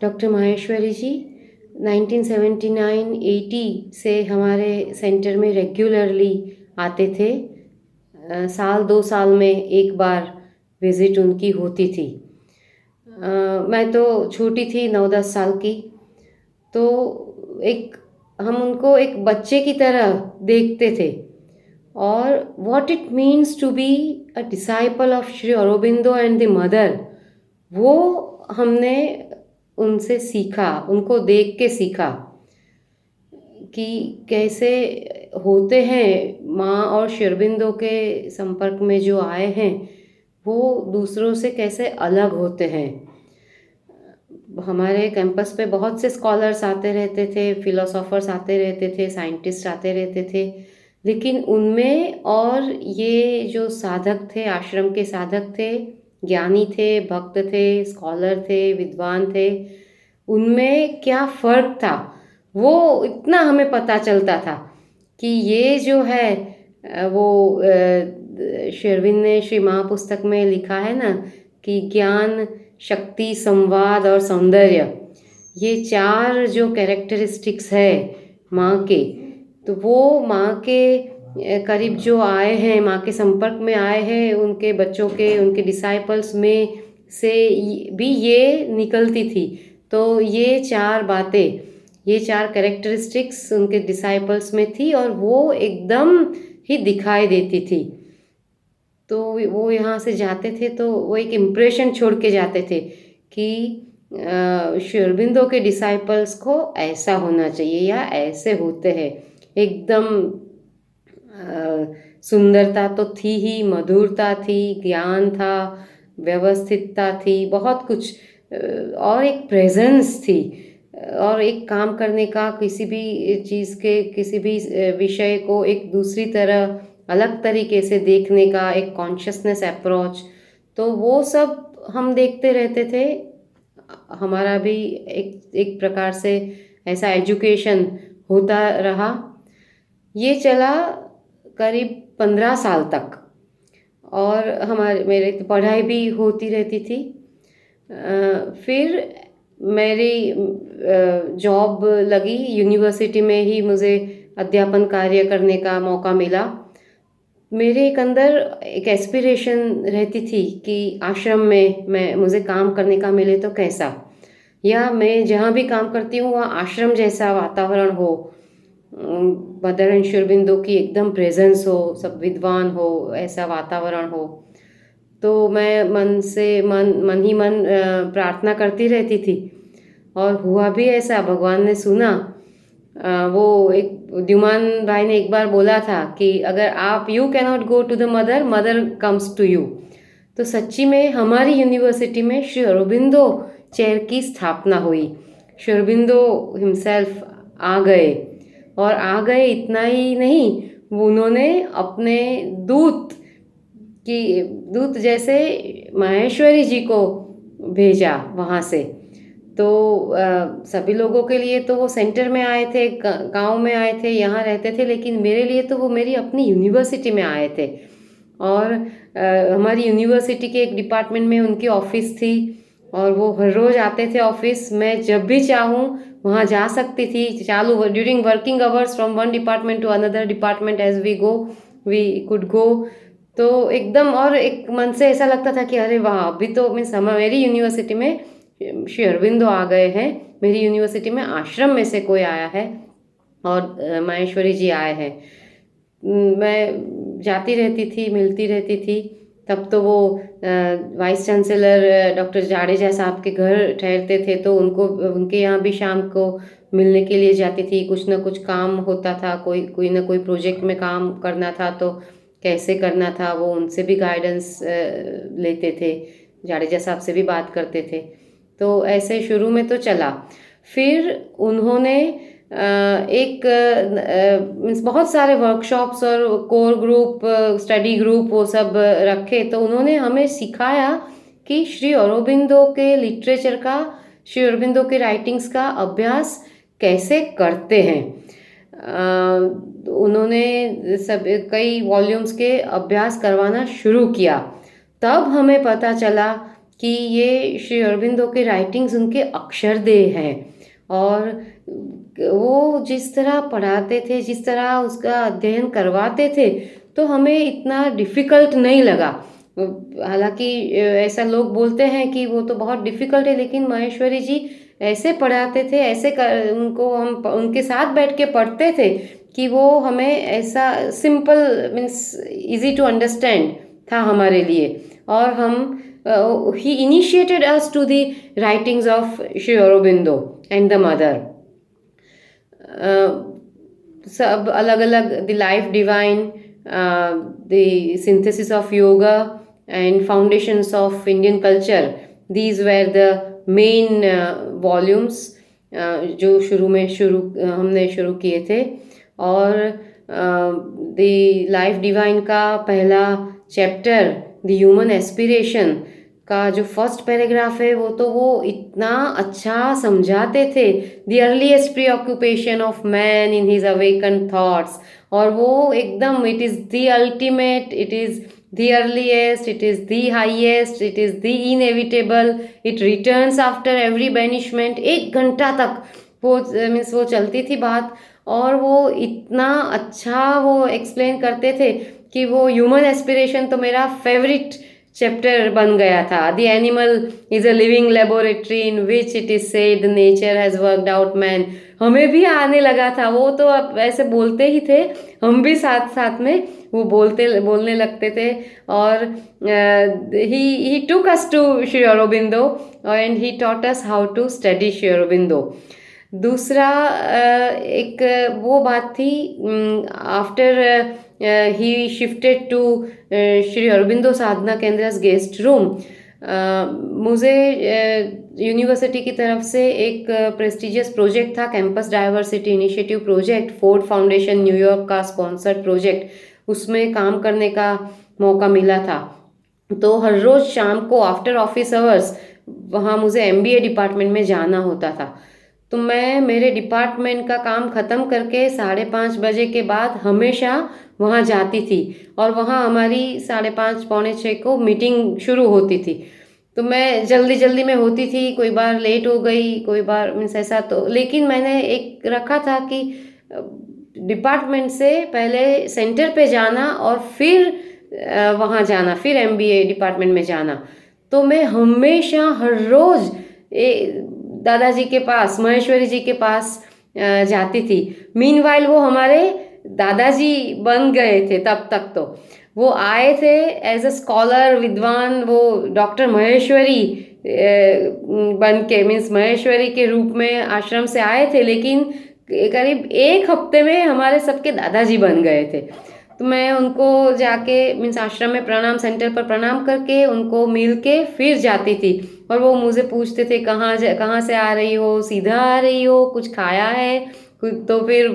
Doctor Maheshwari जी 1979-80 से हमारे centre में रेगुलरली आते थे। साल 2 साल में एक बार विज़िट उनकी होती थी। मैं तो छोटी थी, 9-10 साल की। तो एक हम उनको एक बच्चे की तरह देखते थे। और what it means to be a disciple of Shri Aurobindo and the Mother, वो हमने उनसे सीखा, उनको देख के सीखा कि कैसे होते हैं माँ और श्री अरबिंदो के संपर्क में जो आए हैं वो दूसरों से कैसे अलग होते हैं। हमारे कैंपस पे बहुत से स्कॉलर्स आते रहते थे, फिलोसोफर्स आते रहते थे, साइंटिस्ट आते रहते थे, लेकिन उनमें और ये जो साधक थे, आश्रम के साधक थे, ज्ञानी थे, भक्त थे, स्कॉलर थे, विद्वान थे, उनमें क्या फ़र्क था वो इतना हमें पता चलता था कि ये जो है शेरविन ने श्री महापुस्तक में लिखा है ना कि ज्ञान, शक्ति, संवाद और सौंदर्य, ये चार जो कैरेक्टरिस्टिक्स है माँ के, तो वो माँ के करीब जो आए हैं, माँ के संपर्क में आए हैं, उनके बच्चों के, उनके डिसाइपल्स में से भी ये निकलती थी। तो ये चार बातें, ये चार कैरेक्टरिस्टिक्स उनके डिसाइपल्स में थी और वो एकदम ही दिखाई देती थी। तो वो यहाँ से जाते थे तो वो एक इम्प्रेशन छोड़ के जाते थे कि श्री अरबिंदो के डिसाइपल्स को ऐसा होना चाहिए या ऐसे होते हैं। एकदम सुंदरता तो थी ही, मधुरता थी, ज्ञान था, व्यवस्थितता थी, बहुत कुछ और एक प्रेजेंस थी और एक काम करने का, किसी भी चीज़ के, किसी भी विषय को एक दूसरी तरह, अलग तरीके से देखने का एक कॉन्शियसनेस अप्रोच, तो वो सब हम देखते रहते थे। हमारा भी एक एक प्रकार से ऐसा एजुकेशन होता रहा। ये चला करीब 15 साल तक और हमारे मेरे तो पढ़ाई भी होती रहती थी। फिर मेरी जॉब लगी, यूनिवर्सिटी में ही मुझे अध्यापन कार्य करने का मौका मिला। मेरे एक अंदर एक एस्पिरेशन रहती थी कि आश्रम में मुझे काम करने का मिले तो कैसा, या मैं जहाँ भी काम करती हूँ वहाँ आश्रम जैसा वातावरण हो, मदर एंड श्री अरबिंदो की एकदम प्रेजेंस हो, सब विद्वान हो, ऐसा वातावरण हो। तो मैं मन ही मन प्रार्थना करती रहती थी और हुआ भी ऐसा, भगवान ने सुना। वो एक द्युमान भाई ने एक बार बोला था कि अगर आप you cannot go to the Mother, Mother comes to you. तो सच्ची में हमारी यूनिवर्सिटी में श्री अरबिंदो चेयर की स्थापना हुई। श्री अरबिंदो हिमसेल्फ आ गए और आ गए, इतना ही नहीं, वो उन्होंने अपने दूत दूत जैसे माहेश्वरी जी को भेजा वहाँ से। तो सभी लोगों के लिए तो वो सेंटर में आए थे, गांव में आए थे, यहाँ रहते थे, लेकिन मेरे लिए तो वो मेरी अपनी यूनिवर्सिटी में आए थे। और हमारी यूनिवर्सिटी के एक डिपार्टमेंट में उनकी ऑफिस थी और वो हर रोज़ आते थे ऑफिस। मैं जब भी चाहूँ वहाँ जा सकती थी, चालू during working hours, from one department to another department as we could go. तो एकदम, और एक मन से ऐसा लगता था कि अरे वाह, अभी तो मीन्स मेरी यूनिवर्सिटी में श्री अरबिंदो आ गए हैं, मेरी यूनिवर्सिटी में आश्रम में से कोई आया है और माहेश्वरी जी आए हैं। मैं जाती रहती थी, मिलती रहती थी। तब तो वो वाइस चांसलर डॉक्टर जाडेजा साहब के घर ठहरते थे, तो उनके यहाँ भी शाम को मिलने के लिए जाती थी। कुछ ना कुछ काम होता था, कोई ना कोई प्रोजेक्ट में काम करना था तो कैसे करना था वो उनसे भी गाइडेंस लेते थे, जाडेजा साहब से भी बात करते थे। तो ऐसे शुरू में तो चला। फिर उन्होंने एक मीन्स बहुत सारे वर्कशॉप्स और कोर ग्रुप, स्टडी ग्रुप, वो सब रखे। तो उन्होंने हमें सिखाया कि श्री अरबिंदो के लिटरेचर का, श्री अरबिंदो के राइटिंग्स का अभ्यास कैसे करते हैं। उन्होंने सब कई वॉल्यूम्स के अभ्यास करवाना शुरू किया। तब हमें पता चला कि ये श्री अरबिंदो के राइटिंग्स उनके अक्षरदेह हैं। और वो जिस तरह पढ़ाते थे, जिस तरह उसका अध्ययन करवाते थे, तो हमें इतना डिफ़िकल्ट नहीं लगा। हालाँकि ऐसा लोग बोलते हैं कि वो तो बहुत डिफ़िकल्ट है, लेकिन माहेश्वरी जी ऐसे पढ़ाते थे, ऐसे उनको हम उनके साथ बैठ के पढ़ते थे कि वो हमें ऐसा simple means easy to understand था हमारे लिए। और हम ही initiated us to the writings of Shri Aurobindo and the Mother. सब अलग अलग, the life divine, the synthesis of yoga and foundations of Indian culture, these were the main volumes जो हमने शुरू किए थे। और द लाइफ डिवाइन का पहला चैप्टर, द ह्यूमन एस्पिरेशन का जो फर्स्ट पैराग्राफ है, वो इतना अच्छा समझाते थे, the earliest preoccupation of man in his awaken thoughts. और वो एकदम, it is the ultimate, it is the earliest, it is the highest, it is the inevitable, it returns after every banishment. 1 घंटा तक वो मीन्स वो चलती थी बात, और वो इतना अच्छा वो एक्सप्लेन करते थे कि वो ह्यूमन एस्पिरेशन तो मेरा फेवरेट चैप्टर बन गया था। The animal is a living laboratory in which it is said nature has worked out man. हमें भी आने लगा था, वो तो अब ऐसे बोलते ही थे, हम भी साथ साथ में वो बोलने लगते थे। और he took us to Shri Aurobindo and he taught us how to study Shri Aurobindo. दूसरा एक वो बात थी, after he shifted to Shri Aurobindo Sadhana Kendra's guest room, मुझे यूनिवर्सिटी की तरफ से एक प्रेस्टिजियस प्रोजेक्ट था, campus diversity initiative project, Ford Foundation New York का स्पॉन्सर्ड प्रोजेक्ट, उसमें काम करने का मौका मिला था। तो हर रोज़ शाम को आफ्टर ऑफिस आवर्स वहाँ मुझे MBA डिपार्टमेंट में जाना होता था। तो मैं मेरे डिपार्टमेंट का काम ख़त्म करके 5:30 बजे के बाद हमेशा वहाँ जाती थी, और वहाँ हमारी 5:30 पौने 6 को मीटिंग शुरू होती थी। तो मैं जल्दी जल्दी में होती थी, कोई बार लेट हो गई, कोई बार मीन्स ऐसा। तो लेकिन मैंने एक रखा था कि डिपार्टमेंट से पहले सेंटर पे जाना और फिर वहाँ जाना, फिर MBA डिपार्टमेंट में जाना। तो मैं हमेशा हर रोज़ दादाजी के पास, महेश्वरी जी के पास जाती थी। मीनवाइल वो हमारे दादाजी बन गए थे तब तक। तो वो आए थे एज अ स्कॉलर, विद्वान, वो डॉक्टर महेश्वरी बन के, मीन्स महेश्वरी के रूप में आश्रम से आए थे, लेकिन करीब 1 हफ्ते में हमारे सबके दादाजी बन गए थे। तो मैं उनको जाके मीन्स आश्रम में प्रणाम, सेंटर पर प्रणाम करके उनको मिल के फिर जाती थी। और वो मुझे पूछते थे, कहाँ से आ रही हो, सीधा आ रही हो, कुछ खाया है? तो फिर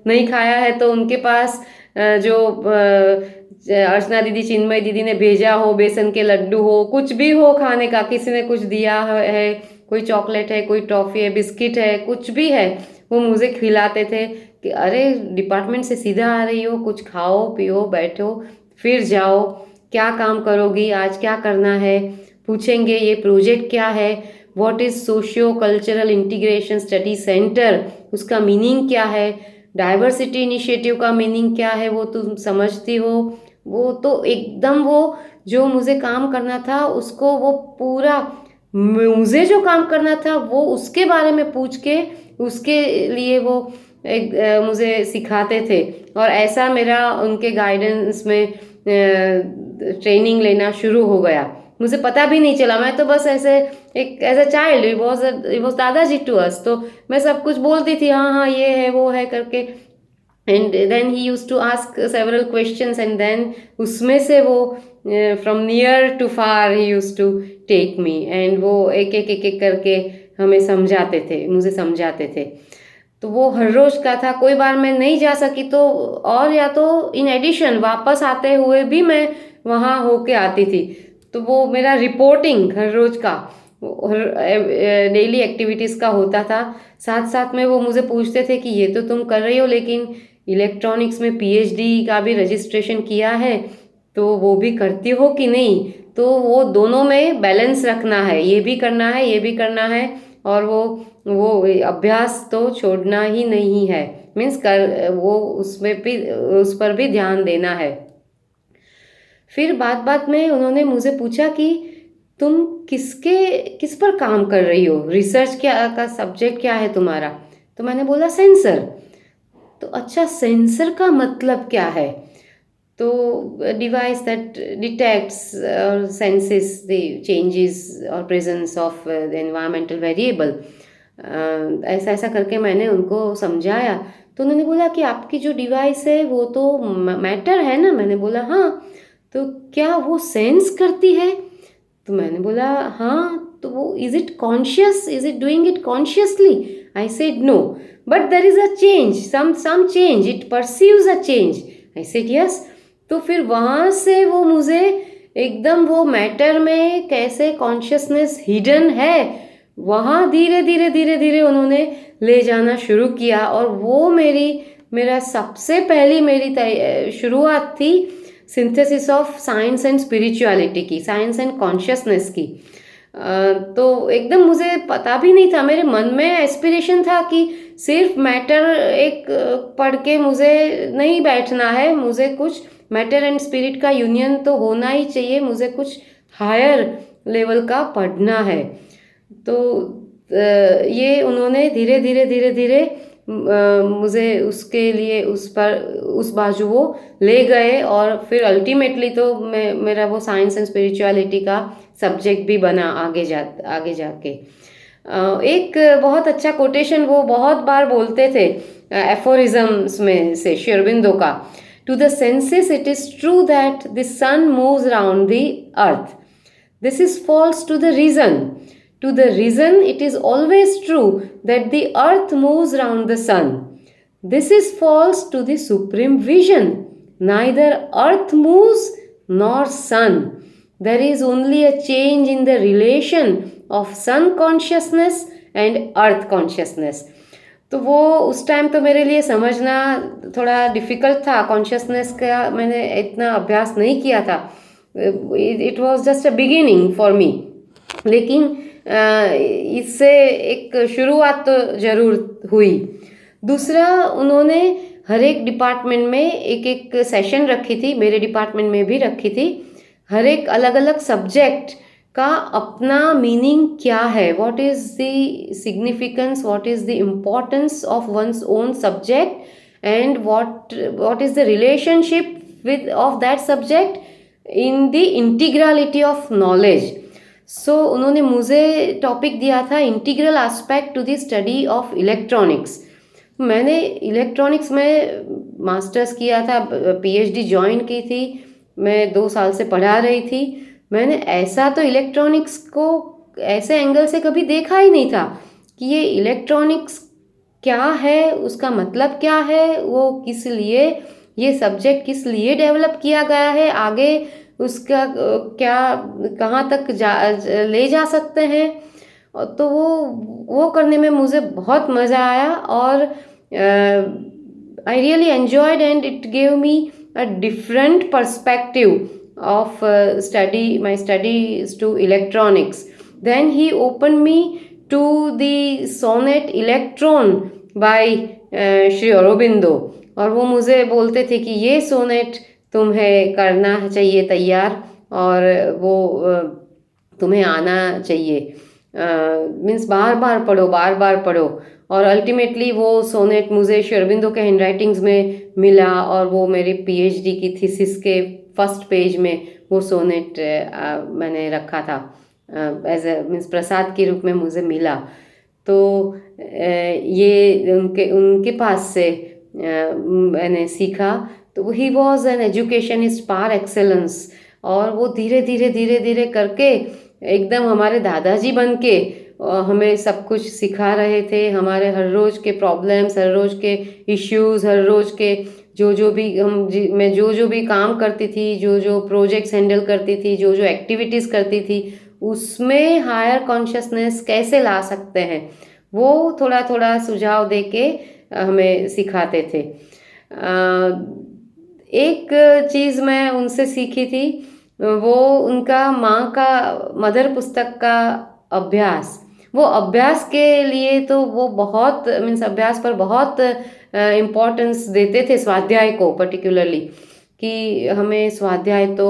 नहीं खाया है तो उनके पास जो अर्चना दीदी, चिन्मय दीदी ने भेजा हो, बेसन के लड्डू हो, कुछ भी हो खाने का, किसी ने कुछ दिया है, कोई चॉकलेट है, कोई टॉफ़ी है, बिस्किट है, कुछ भी है, वो मुझे खिलाते थे कि अरे डिपार्टमेंट से सीधा आ रही हो, कुछ खाओ पियो, बैठो, फिर जाओ, क्या काम करोगी आज, क्या करना है, पूछेंगे ये प्रोजेक्ट क्या है, what is socio cultural integration study centre, उसका मीनिंग क्या है, डाइवर्सिटी इनिशिएटिव का मीनिंग क्या है, वो तुम समझती हो। वो तो एकदम, वो जो मुझे काम करना था उसको, वो पूरा मुझे जो काम करना था वो उसके बारे में पूछ के उसके लिए वो एक मुझे सिखाते थे। और ऐसा मेरा उनके गाइडेंस में ट्रेनिंग लेना शुरू हो गया। मुझे पता भी नहीं चला, मैं तो बस ऐसे एक as a child, it was Dadaji to us. तो मैं सब कुछ बोलती थी, हाँ हाँ ये है वो है करके। And then he used to ask several questions, and then उसमें से वो from near to far he used to take me, and वो एक करके हमें समझाते थे, मुझे समझाते थे। तो वो हर रोज़ का था। कोई बार मैं नहीं जा सकी तो, और या तो इन एडिशन वापस आते हुए भी मैं वहाँ होके आती थी। तो वो मेरा रिपोर्टिंग हर रोज़ का, डेली एक्टिविटीज़ का होता था। साथ साथ में वो मुझे पूछते थे कि ये तो तुम कर रही हो, लेकिन इलेक्ट्रॉनिक्स में PhD का भी रजिस्ट्रेशन किया है, तो वो भी करती हो कि नहीं? तो वो दोनों में बैलेंस रखना है, ये भी करना है, ये भी करना है, और वो अभ्यास तो छोड़ना ही नहीं है, मीन्स कर वो उसमें भी, उस पर भी ध्यान देना है। फिर बात बात में उन्होंने मुझे पूछा कि तुम किस पर काम कर रही हो, रिसर्च क्या का सब्जेक्ट क्या है तुम्हारा? तो मैंने बोला सेंसर। तो अच्छा, सेंसर का मतलब क्या है? तो डिवाइस दैट डिटेक्ट्स और सेंसेस द चेंजेस और presence of the environmental variable. ऐसा ऐसा करके मैंने उनको समझाया। तो उन्होंने बोला कि आपकी जो डिवाइस है वो तो मैटर है ना? मैंने बोला हाँ। तो क्या वो सेंस करती है? तो मैंने बोला हाँ। तो वो is it conscious, is it doing it consciously? I said no, but there is a change, some change, it perceives a change. I said yes. तो फिर वहाँ से वो मुझे एकदम वो मैटर में कैसे कॉन्शियसनेस हिडन है वहाँ धीरे धीरे धीरे धीरे उन्होंने ले जाना शुरू किया। और वो मेरा सबसे पहली मेरी शुरुआत थी synthesis of science and spirituality की, साइंस एंड कॉन्शियसनेस की। तो एकदम मुझे पता भी नहीं था, मेरे मन में एस्पिरेशन था कि सिर्फ मैटर एक पढ़ के मुझे नहीं बैठना है, मुझे कुछ मैटर एंड स्पिरिट का यूनियन तो होना ही चाहिए, मुझे कुछ हायर लेवल का पढ़ना है। तो ये उन्होंने धीरे धीरे धीरे धीरे मुझे उसके लिए उस बाजू वो ले गए, और फिर अल्टीमेटली तो मेरा वो साइंस एंड स्पिरिचुअलिटी का सब्जेक्ट भी बना आगे जाके। एक बहुत अच्छा कोटेशन वो बहुत बार बोलते थे एफोरिज्म्स में से श्री अरबिंदो का, to the senses it is true that the sun moves around the earth, this is false to the reason, to the reason it is always true that the earth moves round the sun. This is false to the supreme vision. Neither earth moves nor sun. There is only a change in the relation of sun consciousness and earth consciousness. तो वो उस time तो मेरे लिए समझना थोड़ा difficult था, consciousness का मैंने इतना अभ्यास नहीं किया था, it was just a beginning for me. लेकिन इससे एक शुरुआत तो ज़रूर हुई। दूसरा, उन्होंने हर एक डिपार्टमेंट में एक एक सेशन रखी थी, मेरे डिपार्टमेंट में भी रखी थी। हर एक अलग अलग सब्जेक्ट का अपना मीनिंग क्या है, what is the significance, what is the importance of one's own subject and what is the relationship with of that subject in the integrality of knowledge. So उन्होंने मुझे टॉपिक दिया था integral aspect to the study of electronics. मैंने electronics में masters किया था, PhD join की थी, मैं 2 साल से पढ़ा रही थी। मैंने ऐसा तो इलेक्ट्रॉनिक्स को ऐसे एंगल से कभी देखा ही नहीं था कि ये इलेक्ट्रॉनिक्स क्या है, उसका मतलब क्या है, वो किस लिए, ये सब्जेक्ट किस लिए डेवलप किया गया है, आगे उसका क्या कहाँ तक ले जा सकते हैं। तो वो करने में मुझे बहुत मज़ा आया, और I really enjoyed and it gave me a different perspective of my studies to electronics. Then he opened me to the sonnet Electron by Shri Aurobindo, और वो मुझे बोलते थे कि ये सोनेट तुम्हें करना चाहिए तैयार, और वो तुम्हें आना चाहिए, मीन्स बार बार पढ़ो। और अल्टीमेटली वो सोनेट मुझे श्री अरबिंदो के हैंड राइटिंग्स में मिला, और वो मेरी पीएचडी की थीसिस के फर्स्ट पेज में वो सोनेट मैंने रखा था, एज ए मीन्स प्रसाद के रूप में मुझे मिला। तो ये उनके पास से मैंने सीखा। तो he was an educationist par excellence, और वो धीरे धीरे करके एकदम हमारे दादाजी बन के हमें सब कुछ सिखा रहे थे। हमारे हर रोज़ के प्रॉब्लम्स, हर रोज़ के इश्यूज़, हर रोज़ के मैं जो भी काम करती थी, जो प्रोजेक्ट्स हैंडल करती थी, जो एक्टिविटीज़ करती थी, उसमें हायर कॉन्शियसनेस कैसे ला सकते हैं, वो थोड़ा थोड़ा सुझाव दे के हमें सिखाते थे। एक चीज़ मैं उनसे सीखी थी वो उनका माँ का मदर पुस्तक का अभ्यास, वो अभ्यास के लिए तो वो बहुत मीन्स अभ्यास पर बहुत इम्पोर्टेंस देते थे, स्वाध्याय को पर्टिकुलरली, कि हमें स्वाध्याय तो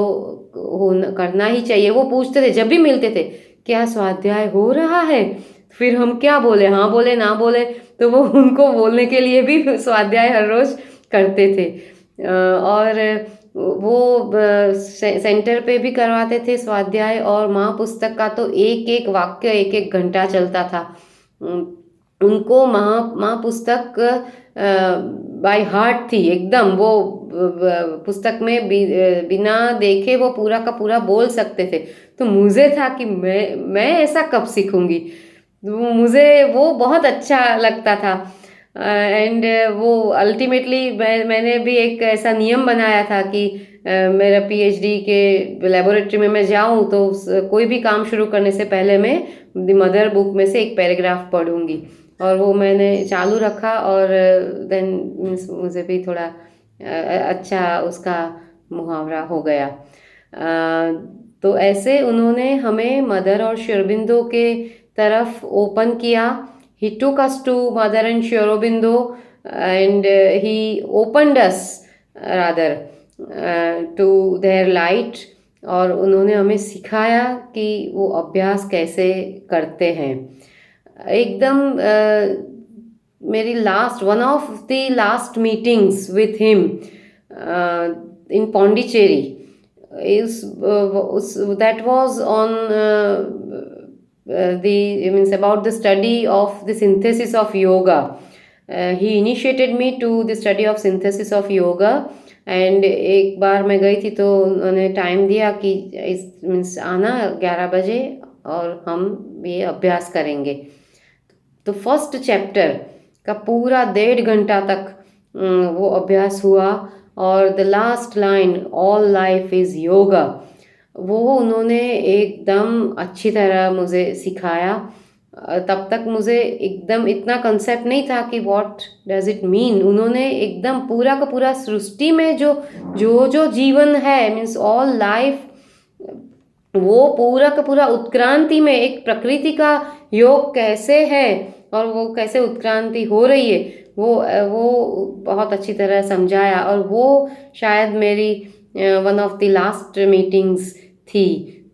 होना करना ही चाहिए। वो पूछते थे जब भी मिलते थे, क्या स्वाध्याय हो रहा है? फिर हम क्या बोले, हाँ बोले ना बोले, तो वो उनको बोलने के लिए भी स्वाध्याय हर रोज करते थे। और वो सेंटर पे भी करवाते थे स्वाध्याय, और माँ पुस्तक का तो एक एक वाक्य एक एक घंटा चलता था। उनको माँ पुस्तक बाय हार्ट थी एकदम। वो पुस्तक में बिना देखे वो पूरा का पूरा बोल सकते थे। तो मुझे था कि मैं ऐसा कब सीखूंगी। मुझे वो बहुत अच्छा लगता था। एंड वो अल्टीमेटली मैंने भी एक ऐसा नियम बनाया था कि मेरा पीएचडी के लेबोरेटरी में मैं जाऊं तो कोई भी काम शुरू करने से पहले मैं द मदर बुक में से एक पैराग्राफ पढ़ूंगी। और वो मैंने चालू रखा, और देन मुझे भी थोड़ा अच्छा उसका मुहावरा हो गया। तो ऐसे उन्होंने हमें मदर और श्री अरबिंदो के तरफ ओपन किया। He took us to Mother and Sri Aurobindo, and he opened us rather to their light, और उन्होंने हमें सिखाया कि वो अभ्यास कैसे करते हैं। एकदम मेरी one of the last meetings with him in Pondicherry is that was on the means about the study of the synthesis of yoga. He initiated me to the study of synthesis of yoga, and एक बार मैं गई थी तो उन्होंने time दिया कि इस means आना 11 बजे और हम ये अभ्यास करेंगे। तो फर्स्ट चैप्टर का पूरा 1.5 घंटा तक वो अभ्यास हुआ, और the last line all life is yoga, वो उन्होंने एकदम अच्छी तरह मुझे सिखाया। तब तक मुझे एकदम इतना कंसेप्ट नहीं था कि व्हाट डज इट मीन। उन्होंने एकदम पूरा का पूरा सृष्टि में जो जो जो जीवन है मीन्स ऑल लाइफ, वो पूरा का पूरा उत्क्रांति में एक प्रकृति का योग कैसे है और वो कैसे उत्क्रांति हो रही है, वो बहुत अच्छी तरह समझाया। और वो शायद मेरी one of the last meetings थी।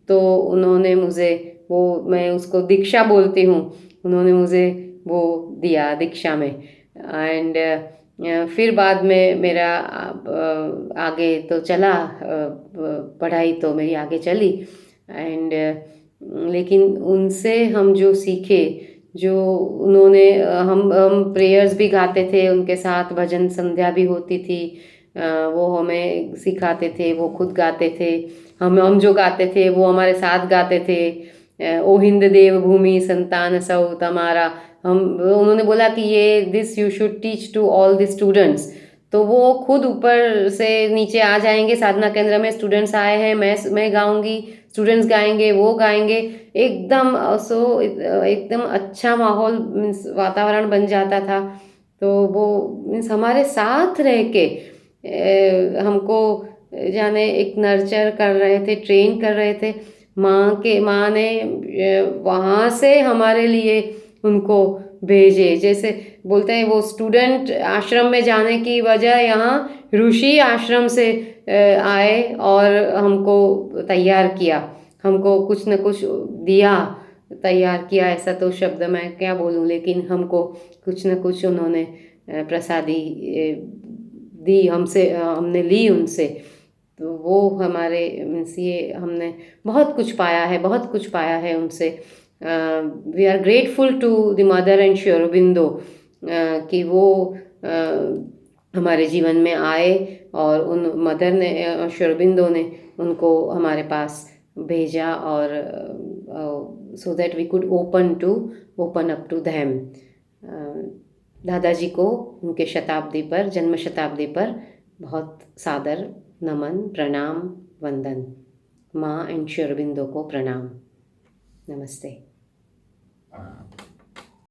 तो उन्होंने मुझे वो, मैं उसको दीक्षा बोलती हूँ, उन्होंने मुझे वो दिया दीक्षा में। एंड फिर बाद में मेरा आगे तो चला, पढ़ाई तो मेरी आगे चली। एंड लेकिन उनसे हम जो सीखे, जो उन्होंने हम प्रेयर्स भी गाते थे उनके साथ, भजन संध्या भी होती थी, वो हमें सिखाते थे, वो खुद गाते थे, हम जो गाते थे वो हमारे साथ गाते थे। ओ हिंद देव भूमि संतान सौ तमारा, हम उन्होंने बोला कि ये this you should teach to all the students. तो वो खुद ऊपर से नीचे आ जाएंगे साधना केंद्र में, स्टूडेंट्स आए हैं, मैं गाऊंगी, स्टूडेंट्स गाएंगे, वो गाएंगे, एकदम एकदम अच्छा माहौल मीन्स वातावरण बन जाता था। तो वो मीन्स हमारे साथ रह के हमको जाने एक नर्चर कर रहे थे, ट्रेन कर रहे थे। माँ ने वहाँ से हमारे लिए उनको भेजे। जैसे बोलते हैं वो स्टूडेंट आश्रम में जाने की वजह यहाँ ऋषि आश्रम से आए और हमको तैयार किया, हमको कुछ न कुछ दिया, तैयार किया, ऐसा तो शब्द मैं क्या बोलूँ, लेकिन हमको कुछ न कुछ उन्होंने प्रसादी दी हमसे, हमने ली उनसे। तो वो हमारे मीन्स ये हमने बहुत कुछ पाया है, बहुत कुछ पाया है उनसे। We are grateful to the Mother and Shri Aurobindo कि वो हमारे जीवन में आए, और उन मदर ने, श्री अरबिंदो ने उनको हमारे पास भेजा, और so that we could open up to them. Dadaji को उनके शताब्दी पर, जन्म शताब्दी पर बहुत सादर नमन, प्रणाम, वंदन। माँ एंड श्री अरबिंदो को प्रणाम, नमस्ते।